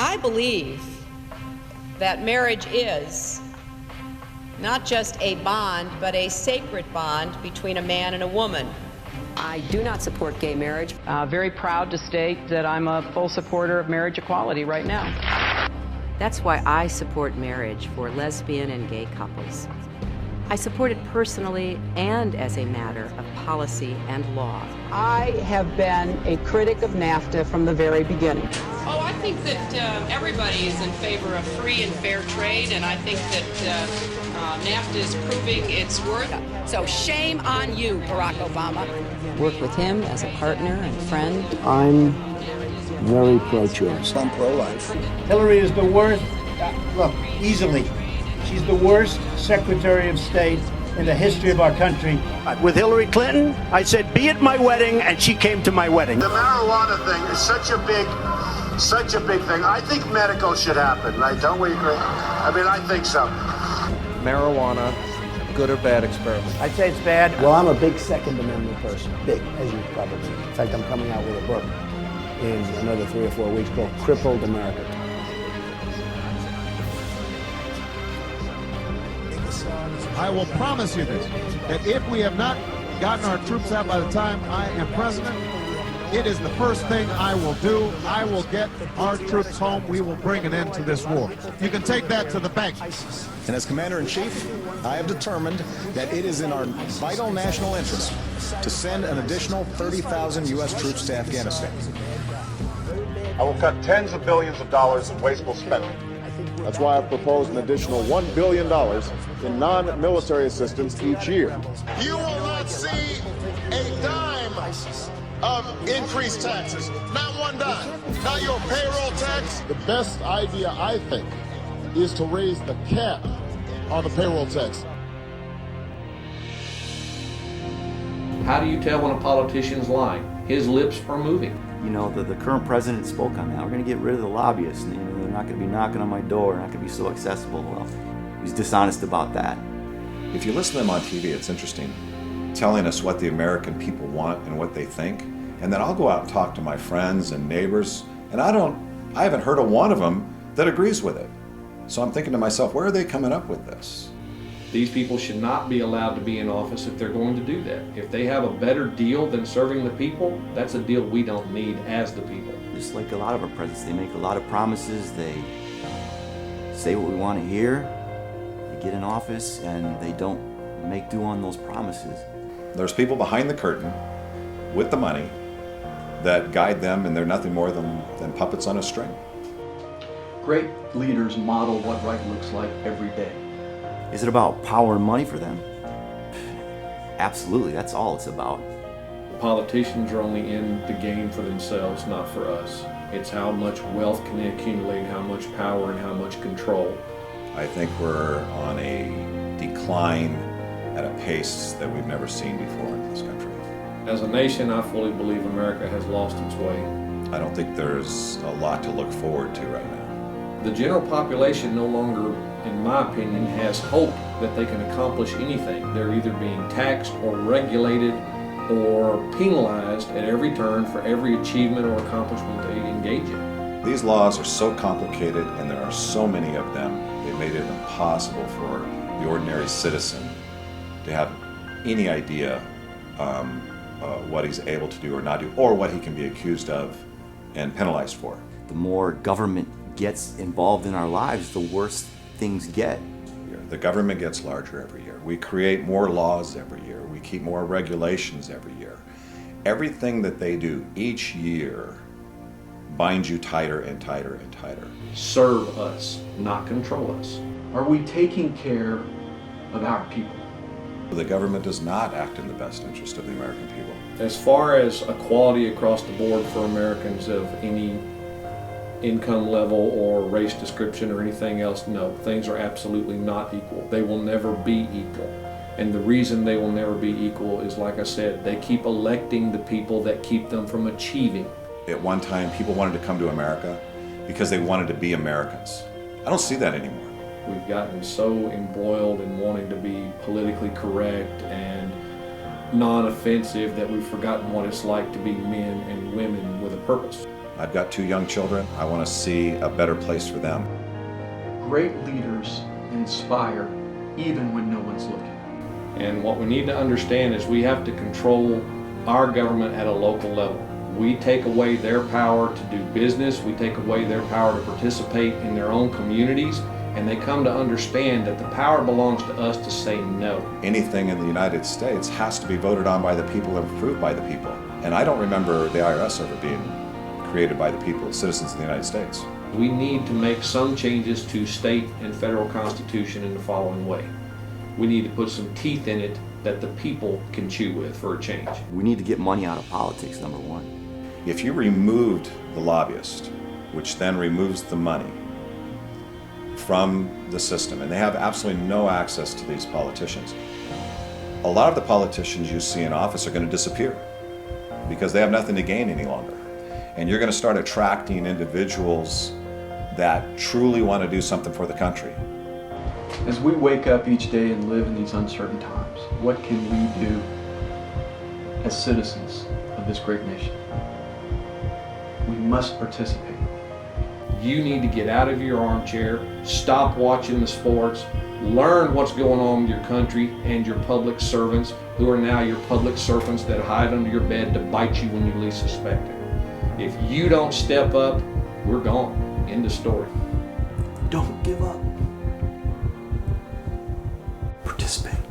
I believe that marriage is not just a bond, but a sacred bond between a man and a woman. I do not support gay marriage. Very proud to state that I'm a full supporter of marriage equality right now. That's why I support marriage for lesbian and gay couples. I support it personally and as a matter of policy and law. I have been a critic of NAFTA from the very beginning. Oh, I think that everybody is in favor of free and fair trade, and I think that NAFTA is proving its worth. So shame on you, Barack Obama. Work with him as a partner and friend. I'm very pro-choice. I'm pro-life. Hillary is the worst, look, easily. She's the worst Secretary of State in the history of our country. With Hillary Clinton, I said, be at my wedding, and she came to my wedding. The marijuana thing is such a big thing. I think medical should happen, right? Don't we agree? I mean, I think so. Marijuana, good or bad experiment? I'd say it's bad. Well, I'm a big Second Amendment person. Big, as you probably know. In fact, I'm coming out with a book in another 3 or 4 weeks called Crippled America. I will promise you this, that if we have not gotten our troops out by the time I am president, it is the first thing I will do. I will get our troops home. We will bring an end to this war. You can take that to the bank. And as Commander-in-Chief, I have determined that it is in our vital national interest to send an additional 30,000 U.S. troops to Afghanistan. I will cut tens of billions of dollars in wasteful spending. That's why I've proposed an additional $1 billion in non-military assistance each year. You will not see a dime of increased taxes. Not one dime. Not your payroll tax. The best idea, I think, is to raise the cap on the payroll tax. How do you tell when a politician's lying? His lips are moving. You know, the current president spoke on that. We're going to get rid of the lobbyists. You know, they're not going to be knocking on my door. They're not going to be so accessible. Well, he's dishonest about that. If you listen to them on TV, it's interesting, telling us what the American people want and what they think. And then I'll go out and talk to my friends and neighbors, and I haven't heard of one of them that agrees with it. So I'm thinking to myself, where are they coming up with this? These people should not be allowed to be in office if they're going to do that. If they have a better deal than serving the people, that's a deal we don't need as the people. Just like a lot of our presidents, they make a lot of promises. They say what we want to hear. They get in office and they don't make do on those promises. There's people behind the curtain with the money that guide them, and they're nothing more than puppets on a string. Great leaders model what right looks like every day. Is it about power and money for them? Absolutely, that's all it's about. Politicians are only in the game for themselves, not for us. It's how much wealth can they accumulate, how much power and how much control. I think we're on a decline at a pace that we've never seen before in this country. As a nation, I fully believe America has lost its way. I don't think there's a lot to look forward to right now. The general population no longer, in my opinion, has hope that they can accomplish anything. They're either being taxed or regulated or penalized at every turn for every achievement or accomplishment they engage in. These laws are so complicated and there are so many of them, they made it impossible for the ordinary citizen to have any idea what he's able to do or not do, or what he can be accused of and penalized for. The more government gets involved in our lives, the worse things get. The government gets larger every year. We create more laws every year. We keep more regulations every year. Everything that they do each year binds you tighter and tighter and tighter. Serve us, not control us. Are we taking care of our people? The government does not act in the best interest of the American people. As far as equality across the board for Americans of any income level or race description or anything else, no, things are absolutely not equal. They will never be equal. And the reason they will never be equal is, like I said, they keep electing the people that keep them from achieving. At one time, people wanted to come to America because they wanted to be Americans. I don't see that anymore. We've gotten so embroiled in wanting to be politically correct and non-offensive that we've forgotten what it's like to be men and women with a purpose. I've got 2 young children. I want to see a better place for them. Great leaders inspire even when no one's looking. And what we need to understand is we have to control our government at a local level. We take away their power to do business, we take away their power to participate in their own communities, and they come to understand that the power belongs to us to say no. Anything in the United States has to be voted on by the people and approved by the people. And I don't remember the IRS ever being created by the people, citizens of the United States. We need to make some changes to state and federal constitution in the following way. We need to put some teeth in it that the people can chew with for a change. We need to get money out of politics, number one. If you removed the lobbyist, which then removes the money from the system, and they have absolutely no access to these politicians, a lot of the politicians you see in office are going to disappear because they have nothing to gain any longer. And you're going to start attracting individuals that truly want to do something for the country. As we wake up each day and live in these uncertain times, what can we do as citizens of this great nation? We must participate. You need to get out of your armchair, stop watching the sports, learn what's going on with your country and your public servants, who are now your public servants that hide under your bed to bite you when you least suspect it. If you don't step up, we're gone. End of story. Don't give up. Participate.